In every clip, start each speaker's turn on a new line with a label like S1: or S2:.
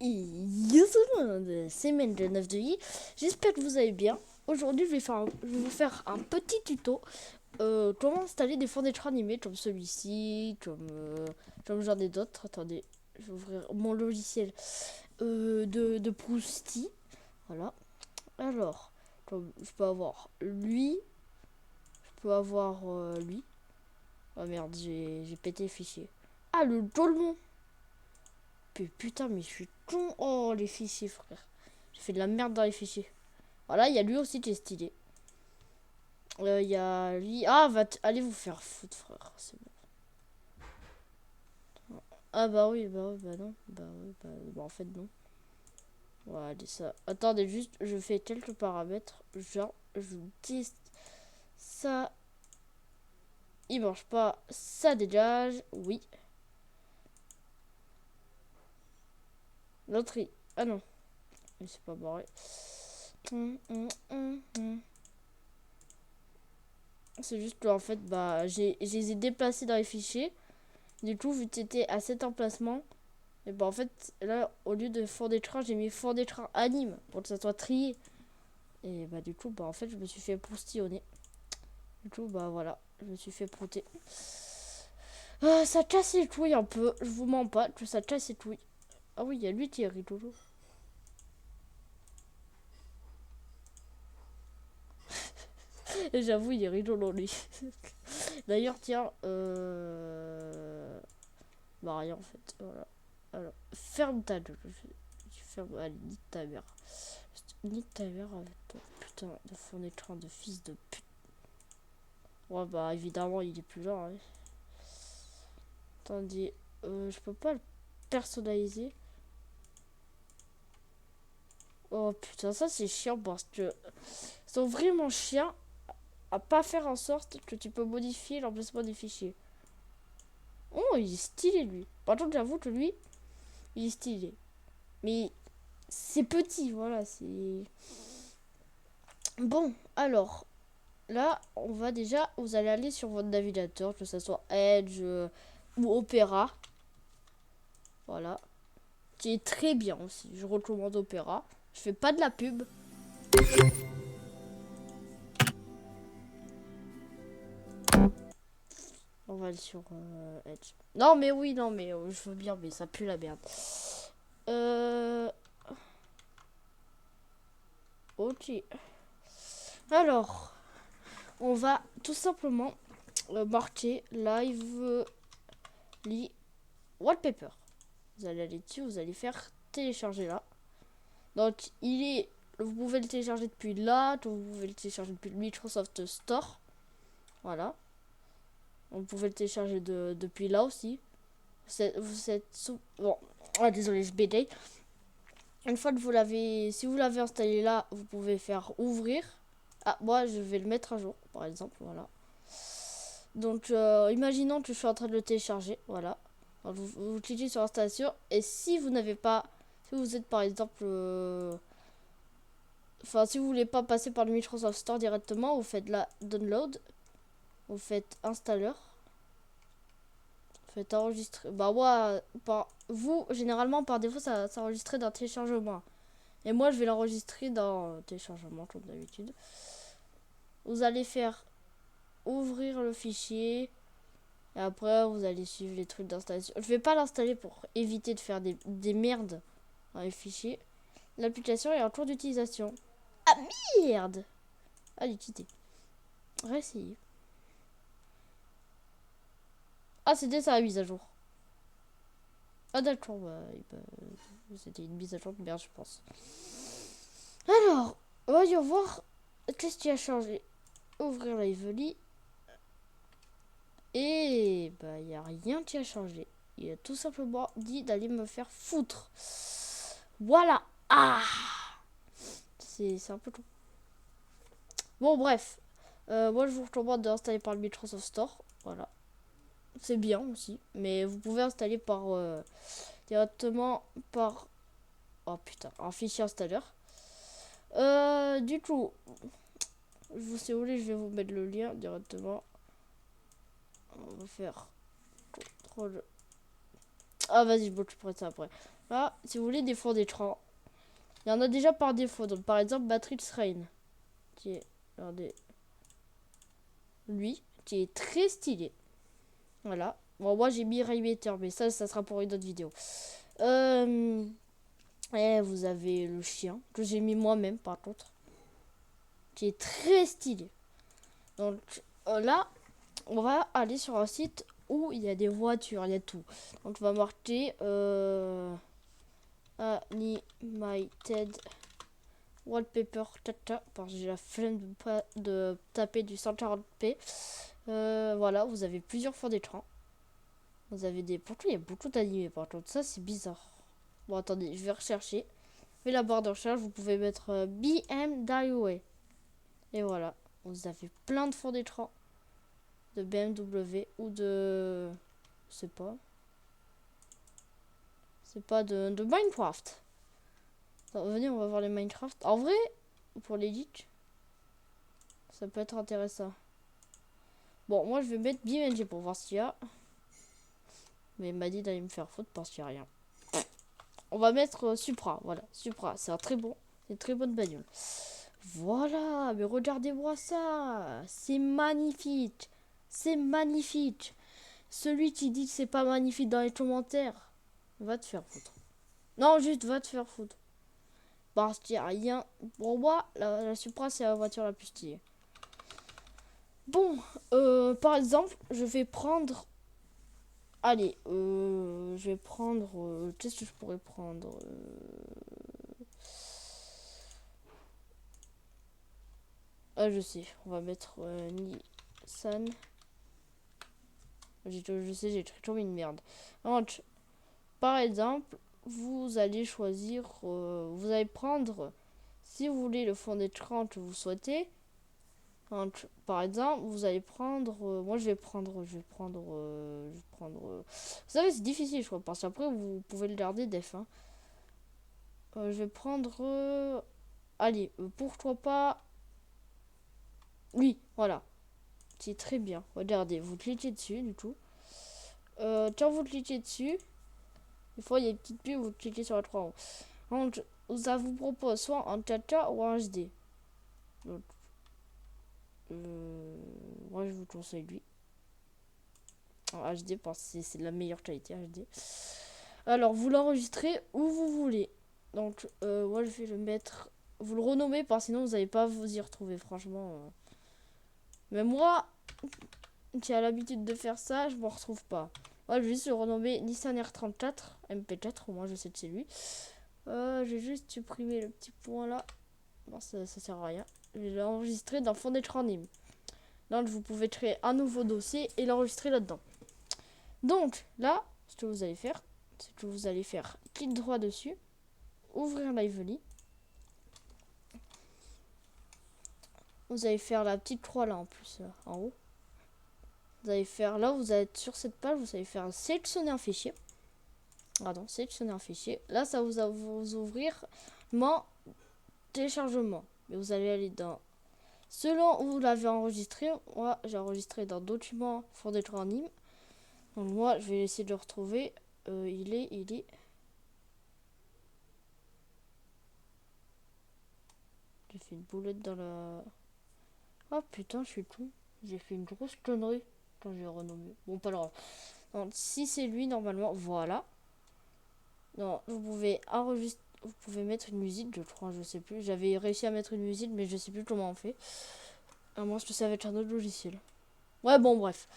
S1: Yes, c'est Mende 9 de I. J'espère que vous allez bien. Aujourd'hui, je vais vous faire un petit tuto. Comment installer des fonds d'écran animés comme celui-ci, comme j'en ai d'autres. Attendez, je vais ouvrir mon logiciel de Prousty. Voilà. Alors, comme je peux avoir lui, je peux avoir lui. Oh merde, j'ai pété le fichier. Ah, le Dolmon. Putain, mais je suis con. Oh, les fichiers, frère. J'ai fait de la merde dans les fichiers. Voilà, il y a lui aussi qui est stylé. Il y a lui. Ah, allez vous faire foutre, frère. C'est bon. Ah, bah oui, bah non. Bah oui, bah en fait, non. Voilà, ça. Attendez, juste, je fais quelques paramètres. Genre, je teste ça. Il marche pas. Ça dégage. Oui. L'autre, ah non. Mais c'est pas barré. C'est juste que en fait, bah, je les ai déplacés dans les fichiers. Du coup, vu que c'était à cet emplacement, et bah en fait, là, au lieu de fond d'écran, j'ai mis fond d'écran anime pour que ça soit trié. Et bah du coup, bah en fait, je me suis fait proustillonner. Du coup, bah voilà, je me suis fait prouter. Ça casse les couilles un peu, je vous mens pas, que ça casse les couilles. Ah oui, il y a lui qui est rigolo. J'avoue, il est rigolo lui. D'ailleurs, tiens, bah rien en fait, voilà. Alors, ferme ta gueule. Ferme, allez, nique ta mère. Nique ta mère avec ton putain de fond d'écran de fils de pute. Ouais, bah évidemment, il est plus là. Hein. Attendez, je peux pas le personnaliser. Oh putain, ça c'est chiant parce que ils sont vraiment chiants à pas faire en sorte que tu peux modifier l'emplacement des fichiers. Oh, il est stylé lui. Par contre, j'avoue que lui, il est stylé. Mais c'est petit, voilà, c'est... Bon, alors, là, on va déjà, vous allez aller sur votre navigateur, que ce soit Edge ou Opera. Voilà. Qui est très bien aussi. Je recommande Opera. Je fais pas de la pub. On va aller sur Edge. Non, mais oui, non, mais je veux bien, mais ça pue la merde. Ok. Alors, on va tout simplement marquer live wallpaper. Vous allez aller dessus, vous allez faire télécharger là. Donc, vous pouvez le télécharger depuis là, vous pouvez le télécharger depuis le Microsoft Store. Voilà. Vous pouvez le télécharger depuis là aussi. Bon, ah, désolé, je bégaye. Une fois que si vous l'avez installé là, vous pouvez faire ouvrir. Ah, moi, je vais le mettre à jour, par exemple, voilà. Donc, imaginons que je suis en train de le télécharger, voilà. Donc, vous cliquez sur installation, et si vous n'avez pas, si vous êtes par exemple, si vous voulez pas passer par le Microsoft Store directement, vous faites la download, vous faites installeur, vous faites enregistrer. Bah moi, généralement par défaut, ça enregistré dans téléchargement. Et moi, je vais l'enregistrer dans téléchargement comme d'habitude. Vous allez faire ouvrir le fichier. Et après, vous allez suivre les trucs d'installation. Je vais pas l'installer pour éviter de faire des merdes dans les fichiers. L'application est en cours d'utilisation. Ah merde! Allez, quittez. Réessayez. Ah, c'était ça la mise à jour. Ah d'accord, c'était une mise à jour de merde, je pense. Alors, voyons voir qu'est-ce qui a changé. Ouvrir Lively. Et bah, il n'y a rien qui a changé. Il a tout simplement dit d'aller me faire foutre. Voilà. Ah, c'est un peu con. Bon, bref. Moi, je vous recommande d'installer par le Microsoft Store. Voilà. C'est bien aussi. Mais vous pouvez installer directement par... Oh putain, un fichier installeur. Du coup, si vous voulez, je vais vous mettre le lien directement. On va faire contrôle. Ah, vas-y, je m'occuperai de ça après. Là, si vous voulez des fonds d'écran, il y en a déjà par défaut. Donc, par exemple, Matrix Rain, qui est, regardez, lui, qui est très stylé. Voilà. Bon, moi, j'ai mis Raymaker, mais ça sera pour une autre vidéo. Et vous avez le chien, que j'ai mis moi-même, par contre, qui est très stylé. Donc, là, on va aller sur un site où il y a des voitures, il y a tout. Donc, on va marquer Animated Wallpaper, parce que j'ai la flemme de taper du 140p. Voilà, vous avez plusieurs fonds d'écran. Vous avez des... Pourquoi il y a beaucoup d'animés par contre? Ça, c'est bizarre. Bon, attendez, je vais rechercher. Mais la barre de recherche, vous pouvez mettre BMW. Et voilà, vous avez plein de fonds d'écran de BMW ou de... Je sais pas. C'est pas de Minecraft. Alors, venez, on va voir les Minecraft. En vrai, pour les leaks, ça peut être intéressant. Bon, moi, je vais mettre BMG pour voir s'il y a. Mais il m'a dit d'aller me faire foutre parce qu'il n'y a rien. On va mettre Supra. Voilà, Supra, c'est un très bon. C'est une très bonne bagnole. Voilà, mais regardez-moi ça. C'est magnifique. C'est magnifique. Celui qui dit que c'est pas magnifique dans les commentaires, va te faire foutre. Non, juste va te faire foutre. Parce qu'il n'y a rien. Pour moi, la Supra, c'est la voiture la plus stylée. Bon, par exemple, je vais prendre... Allez, je vais prendre... Qu'est-ce que je pourrais prendre Ah, je sais. On va mettre Nissan. Je sais, j'ai toujours mis une merde. Donc, par exemple, vous allez choisir... vous allez prendre... Si vous voulez le fond d'écran que vous souhaitez... Donc, par exemple, vous allez prendre... moi, je vais prendre... vous savez, c'est difficile, je crois, parce qu'après, vous pouvez le garder def. Hein. Je vais prendre... allez, pourquoi pas... Oui, voilà. C'est très bien. Regardez, vous cliquez dessus, du coup. Quand vous cliquez dessus, des fois, il y a une petite pub, vous cliquez sur la 3 en haut. Donc, ça vous propose soit en 4K ou en HD. Donc, moi, je vous conseille lui. En HD parce que c'est la meilleure qualité HD. Alors, vous l'enregistrez où vous voulez. Donc, moi, je vais le mettre... Vous le renommez parce que sinon, vous n'allez pas vous y retrouver, franchement. Mais moi, qui a l'habitude de faire ça, je m'en retrouve pas. Moi, je vais juste le renommer Nissan R34 MP4, au moins je sais que c'est lui. Je vais juste supprimer le petit point là. Bon, ça sert à rien. Je vais l'enregistrer dans fond d'écran NIM. Donc, vous pouvez créer un nouveau dossier et l'enregistrer là-dedans. Donc, là, ce que vous allez faire, c'est que vous allez faire clic droit dessus, ouvrir Lively. Vous allez faire la petite croix là en plus, en haut. Vous allez faire, là, vous allez être sur cette page, vous allez faire sélectionner un fichier. Pardon, sélectionner un fichier. Là, ça va vous ouvrir mon téléchargement. Mais vous allez aller dans... Selon où vous l'avez enregistré, moi, j'ai enregistré dans Documents, fond d'écran NIM. Donc, moi, je vais essayer de le retrouver. Il est... J'ai fait une boulette dans la... Oh putain, je suis con. J'ai fait une grosse connerie quand j'ai renommé. Bon, pas grave. Donc, si c'est lui, normalement, voilà. Non, vous pouvez enregistrer... Vous pouvez mettre une musique, je crois, je sais plus. J'avais réussi à mettre une musique, mais je sais plus comment on fait. À moins que ça va être un autre logiciel. Ouais, bon, bref.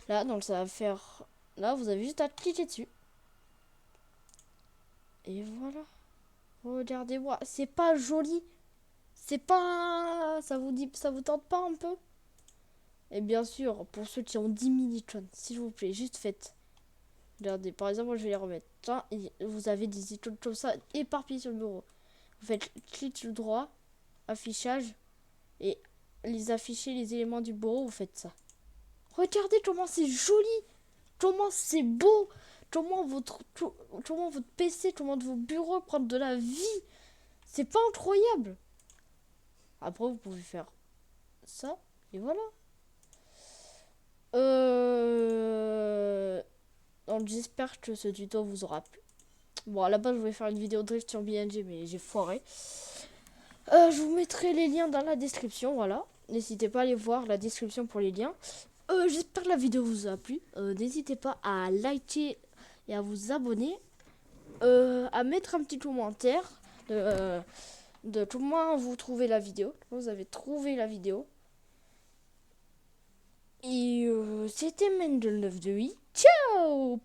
S1: Là, donc ça va faire... Là, vous avez juste à cliquer dessus. Et voilà. Regardez-moi. C'est pas joli. C'est pas... Ça vous tente pas un peu? Et bien sûr, pour ceux qui ont 10 mini-icônes, s'il vous plaît, juste faites. Regardez, par exemple, moi je vais les remettre. Tiens, vous avez des icônes comme ça éparpillées sur le bureau. Vous faites clic droit, affichage, et les afficher les éléments du bureau, vous faites ça. Regardez comment c'est joli, comment c'est beau, comment votre PC, comment vos bureaux prennent de la vie. C'est pas incroyable. Après, vous pouvez faire ça, et voilà. Donc j'espère que ce tuto vous aura plu. Bon, à la base, je voulais faire une vidéo drift sur BNG, mais j'ai foiré. Je vous mettrai les liens dans la description, voilà. N'hésitez pas à aller voir la description pour les liens. J'espère que la vidéo vous a plu. N'hésitez pas à liker et à vous abonner. À mettre un petit commentaire de comment vous trouvez la vidéo. Comment vous avez trouvé la vidéo. Et c'était Mendel 928. Ciao!